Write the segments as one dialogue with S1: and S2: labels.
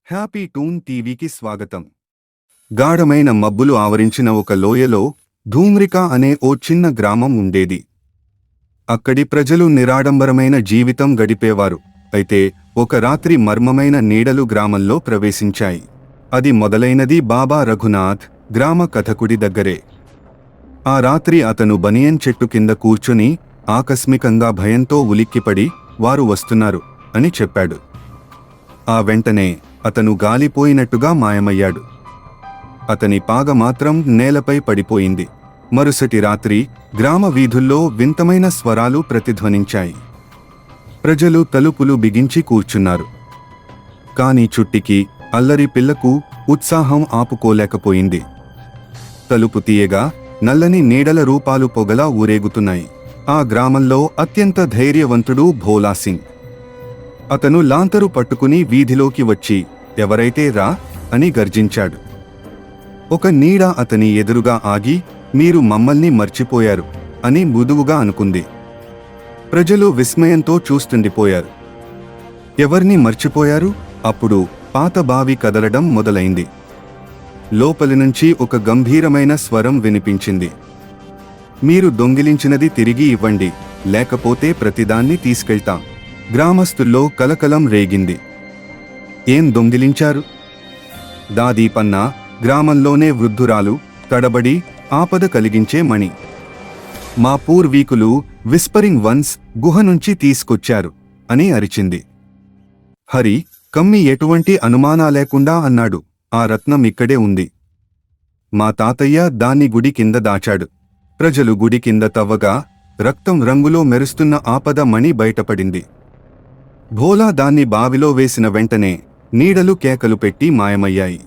S1: Happy toon టీవీకి స్వాగతం. గాఢమైన మబ్బులు ఆవరించిన ఒక లోయలో ధూమ్రిక అనే ఓ చిన్న గ్రామం ఉండేది. అక్కడి ప్రజలు నిరాడంబరమైన జీవితం గడిపేవారు. అయితే ఒక రాత్రి మర్మమైన నీడలు గ్రామంలో ప్రవేశించాయి. అది మొదలైనది బాబా రఘునాథ్ గ్రామ కథకుడి దగ్గరే. ఆ రాత్రి అతను బనియన్ చెట్టు కింద కూర్చుని ఆకస్మికంగా భయంతో ఉలిక్కిపడి వారు వస్తున్నారు అని చెప్పాడు. ఆ వెంటనే అతను గాలిపోయినట్టుగా మాయమయ్యాడు. అతని పాగ మాత్రం నేలపై పడిపోయింది. మరుసటి రాత్రి గ్రామ వీధుల్లో వింతమైన స్వరాలు ప్రతిధ్వనించాయి. ప్రజలు తలుపులు బిగించి కూర్చున్నారు. కాని చుట్టికి అల్లరి పిల్లకు ఉత్సాహం ఆపుకోలేకపోయింది. తలుపు తీయగా నల్లని నీడల రూపాలు పొగలా ఊరేగుతున్నాయి. ఆ గ్రామంలో అత్యంత ధైర్యవంతుడు భోలాసింగ్. అతను లాంతరు పట్టుకుని వీధిలోకి వచ్చి ఎవరైతే రా అని గర్జించాడు. ఒక నీడ అతని ఎదురుగా ఆగి మీరు మమ్మల్ని మర్చిపోయారు అని మృదువుగా అనుకుంది. ప్రజలు విస్మయంతో చూస్తుండిపోయారు. ఎవర్ని మర్చిపోయారు? అప్పుడు పాత బావి కదలడం మొదలైంది. లోపలి నుంచి ఒక గంభీరమైన స్వరం వినిపించింది. మీరు దొంగిలించినది తిరిగి ఇవ్వండి, లేకపోతే ప్రతిదాన్ని తీసుకెళ్తాం. గ్రామస్తుల్లో కలకలం రేగింది. ఏం దొంగిలించారు? దాదీపన్నా, గ్రామంలోనే వృద్ధురాలు, తడబడి ఆపద కలిగించే మణి. మా పూర్వీకులు విస్పరింగ్ వన్స్ గుహ నుంచి తీసుకొచ్చారు అని అరిచింది. హరి కమ్మి ఎటువంటి అనుమానాలేకుండా అన్నాడు, ఆ రత్నం ఇక్కడే ఉంది. మా తాతయ్య దాన్ని గుడి కింద దాచాడు. ప్రజలు గుడి కింద తవ్వగా రక్తం రంగులో మెరుస్తున్న ఆపద మణి బయటపడింది. భోలా దాన్ని బావిలో వేసిన వెంటనే నీడలు కేకలు పెట్టి మాయమయ్యాయి.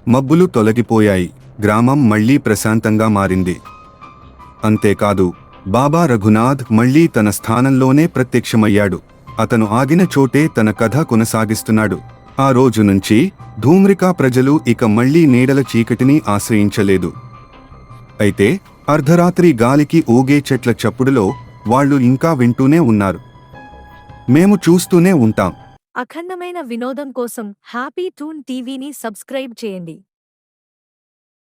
S1: మబ్బులు తొలగిపోయాయి. గ్రామం మళ్లీ ప్రశాంతంగా మారింది. అంతేకాదు, బాబా రఘునాథ్ మళ్లీ తన స్థానంలోనే ప్రత్యక్షమయ్యాడు. అతను ఆగిన చోటే తన కథ కొనసాగిస్తున్నాడు. ఆ రోజు నుంచి ధూమ్రికా ప్రజలు ఇక మళ్లీ నీడల చీకటిని ఆశ్రయించలేదు. అయితే అర్ధరాత్రి గాలికి ఊగే చెట్ల చప్పుడులో వాళ్ళు ఇంకా వింటూనే ఉన్నారు. మేము చూస్తూనే ఉంటాం.
S2: అఖండమైన వినోదం కోసం హ్యాపీ టూన్ టీవీని సబ్స్క్రైబ్ చేయండి.